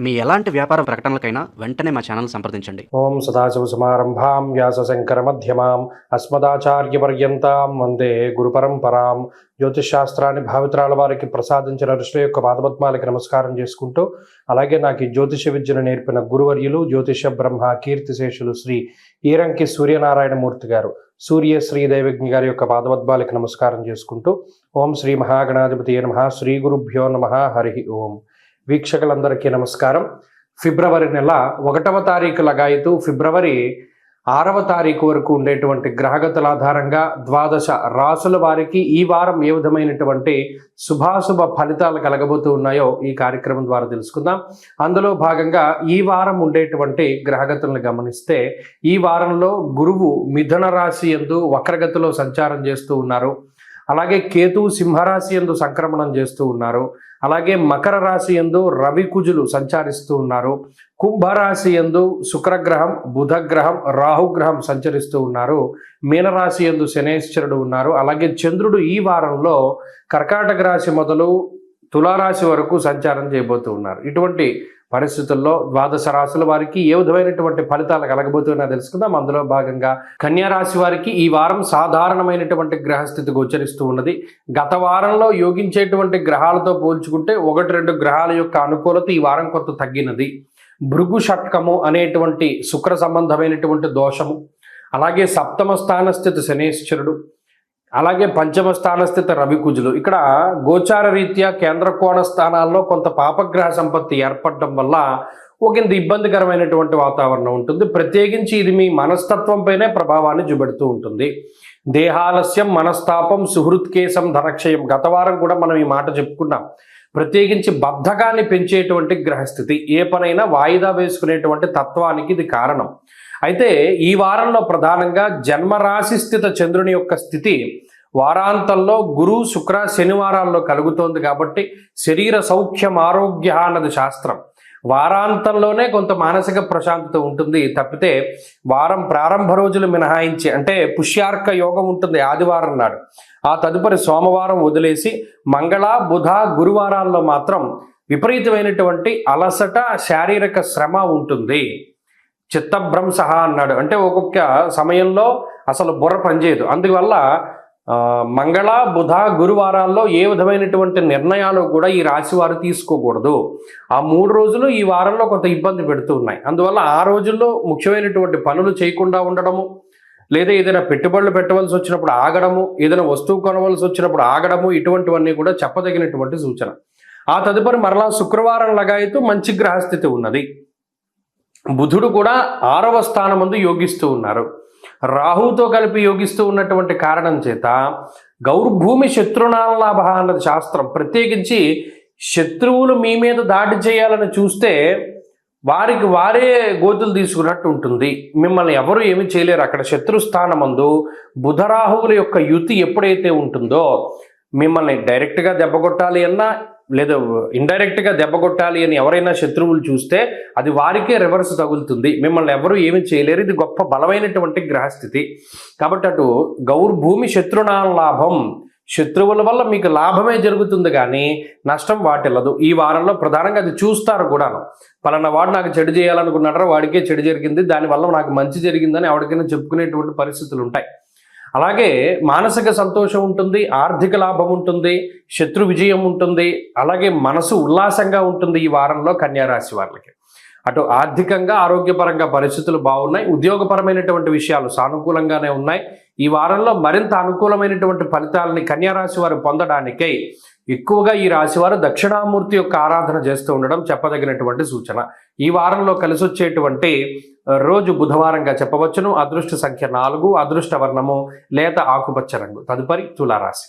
మీ ఎలాంటి వ్యాపార ప్రకటనలకైనా వెంటనే మా ఛానల్ సంప్రదించండి. ఓం సదాశివసమారంభాం వ్యాసశంకరమధ్యమాం అస్మదాచార్యపర్యంతాం వందే గురుపరంపరాం. జ్యోతిషశాస్త్రాన్ని భావితరాల వారికి ప్రసాదించిన ఋషుల యొక్క పాదపద్మాలకి నమస్కారం చేసుకుంటూ, అలాగే నాకు ఈ జ్యోతిష విద్యను నేర్పిన గురువర్యులు జ్యోతిష బ్రహ్మ కీర్తిశేషులు శ్రీ ఈరంకి సూర్యనారాయణమూర్తి గారు, సూర్య శ్రీ దైవజ్ఞ గారి యొక్క పాదపద్మాలకి నమస్కారం చేసుకుంటూ, ఓం శ్రీ మహాగణాధిపతి నమః, శ్రీ గురుభ్యో నమః, హరి ఓం. వీక్షకులందరికీ నమస్కారం. ఫిబ్రవరి నెల 1వ తారీఖు లగాయతూ ఫిబ్రవరి 6వ తారీఖు వరకు ఉండేటువంటి గ్రహగతుల ఆధారంగా 12 రాసుల వారికి ఈ వారం ఏ విధమైనటువంటి శుభాశుభ ఫలితాలు కలగబోతూ ఉన్నాయో ఈ కార్యక్రమం ద్వారా తెలుసుకుందాం. అందులో భాగంగా ఈ వారం ఉండేటువంటి గ్రహగతులను గమనిస్తే, ఈ వారంలో గురువు మిథున రాశి యందు వక్రగతిలో సంచారం చేస్తూ ఉన్నారు. అలాగే కేతువు సింహరాశి యందు సంక్రమణం చేస్తూ ఉన్నారు. అలాగే మకర రాశి యందు రవి కుజులు సంచరిస్తూ ఉన్నారు. కుంభరాశి యందు శుక్రగ్రహం, బుధగ్రహం, రాహుగ్రహం సంచరిస్తూ ఉన్నారు. మీనరాశి యందు శనేశ్వరుడు ఉన్నారు. అలాగే చంద్రుడు ఈ వారంలో కర్కాటక రాశి మొదలు తులారాశి వరకు సంచారం చేయబోతూ ఉన్నారు. ఇటువంటి పరిస్థితుల్లో 12 రాశుల వారికి ఏ విధమైనటువంటి ఫలితాలు కలగబోతున్నా తెలుసుకుందాం. అందులో భాగంగా కన్యా రాశి వారికి ఈ వారం సాధారణమైనటువంటి గ్రహస్థితి గోచరిస్తూ ఉన్నది. గత వారంలో యోగించేటువంటి గ్రహాలతో పోల్చుకుంటే 1-2 గ్రహాల యొక్క అనుకూలత ఈ వారం కొంత తగ్గినది. భృగు షట్కము అనేటువంటి శుక్ర సంబంధమైనటువంటి దోషము, అలాగే సప్తమ స్థానస్థితి శనేశ్వరుడు, అలాగే పంచమ స్థానస్థిత రవికుజులు, ఇక్కడ గోచార రీత్యా కేంద్ర కోణ స్థానాల్లో కొంత పాపగ్రహ సంపత్తి ఏర్పడటం వల్ల ఒకంత ఇబ్బందికరమైనటువంటి వాతావరణం ఉంటుంది. ప్రత్యేకించి ఇది మీ మనస్తత్వంపైనే ప్రభావాన్ని చూపెడుతూ ఉంటుంది. దేహాలస్యం, మనస్తాపం, సుహృత్కేశం, ధనక్షయం. గత వారం కూడా మనం ఈ మాట చెప్పుకున్నాం. ప్రత్యేకించి బద్ధకాన్ని పెంచేటువంటి గ్రహస్థితి, ఏ పనైనా వాయిదా వేసుకునేటువంటి తత్వానికి ఇది కారణం. అయితే ఈ వారంలో ప్రధానంగా జన్మరాశి స్థిత చంద్రుని యొక్క స్థితి వారాంతంలో గురు, శుక్ర, శనివారాల్లో కలుగుతోంది. కాబట్టి శరీర సౌఖ్యం, ఆరోగ్య అన్నది శాస్త్రం. వారాంతంలోనే కొంత మానసిక ప్రశాంతత ఉంటుంది. తప్పితే వారం ప్రారంభ రోజులు మినహాయించి, అంటే పుష్యార్క యోగం ఉంటుంది ఆదివారం నాడు, ఆ తదుపరి సోమవారం వదిలేసి మంగళ, బుధ, గురువారాల్లో మాత్రం విపరీతమైనటువంటి అలసట, శారీరక శ్రమ ఉంటుంది. చిత్తభ్రంశ అన్నాడు, అంటే ఒక్కొక్క సమయంలో అసలు బుర్ర పనిచేయదు. అందువల్ల మంగళ, బుధ, గురువారాల్లో ఏ విధమైనటువంటి నిర్ణయాలు కూడా ఈ రాశి వారు తీసుకోకూడదు. ఆ 3 రోజులు ఈ వారంలో కొంత ఇబ్బంది పెడుతూ ఉన్నాయి. అందువల్ల ఆ రోజుల్లో ముఖ్యమైనటువంటి పనులు చేయకుండా ఉండడము, లేదా ఏదైనా పెట్టుబడులు పెట్టవలసి వచ్చినప్పుడు ఆగడము, ఏదైనా వస్తువు కొనవలసి వచ్చినప్పుడు ఆగడము, ఇటువంటివన్నీ కూడా చెప్పదగినటువంటి సూచన. ఆ తదుపరి మరలా శుక్రవారం లగాయతూ మంచి గ్రహస్థితి ఉన్నది. బుధుడు కూడా 6వ స్థానమందు యోగిస్తూ ఉన్నారు. రాహుతో కలిపి యోగిస్తూ ఉన్నటువంటి కారణం చేత గౌర్భూమి శత్రునాలాభ అన్నది శాస్త్రం. ప్రత్యేకించి శత్రువులు మీ మీద దాడి చేయాలని చూస్తే వారికి వారే గోతులు తీసుకున్నట్టు ఉంటుంది. మిమ్మల్ని ఎవరు ఏమి చేయలేరు. అక్కడ శత్రుస్థానమందు బుధరాహువుల యొక్క యుతి ఎప్పుడైతే ఉంటుందో, మిమ్మల్ని డైరెక్ట్గా దెబ్బకొట్టాలి అన్నా లేదా ఇండైరెక్ట్గా దెబ్బకొట్టాలి అని ఎవరైనా శత్రువులు చూస్తే అది వారికే రివర్స్ తగులుతుంది. మిమ్మల్ని ఎవరు ఏమి చేయలేరు. ఇది గొప్ప బలమైనటువంటి గ్రహస్థితి. కాబట్టి అటు గౌర్భూమి శత్రునాలాభం, శత్రువుల వల్ల మీకు లాభమే జరుగుతుంది కానీ నష్టం వాటిల్లదు. ఈ వారంలో ప్రధానంగా అది చూస్తారు కూడాను. పలానా వాడు నాకు చెడు చేయాలనుకున్నాడో వాడికే చెడు జరిగింది, దానివల్ల నాకు మంచి జరిగిందని ఎవరికైనా చెప్పుకునేటువంటి పరిస్థితులు ఉంటాయి. అలాగే మానసిక సంతోషం ఉంటుంది, ఆర్థిక లాభం ఉంటుంది, శత్రు విజయం ఉంటుంది, అలాగే మనసు ఉల్లాసంగా ఉంటుంది ఈ వారంలో కన్యారాశి వారికి. అటు ఆర్థికంగా, ఆరోగ్యపరంగా పరిస్థితులు బాగున్నాయి. ఉద్యోగపరమైనటువంటి విషయాలు సానుకూలంగానే ఉన్నాయి. ఈ వారంలో మరింత అనుకూలమైనటువంటి ఫలితాలని కన్యారాశి వారు పొందడానికై ఎక్కువగా ఈ రాశివారు దక్షిణామూర్తి యొక్క ఆరాధన చేస్తూ ఉండడం చెప్పదగినటువంటి సూచన. ఈ వారంలో కలిసి వచ్చేటువంటి రోజు బుధవారంగా చెప్పవచ్చును. అదృష్ట సంఖ్య 4, అదృష్ట వర్ణము లేత ఆకుపచ్చ రంగు. తదుపరి తులారాశి.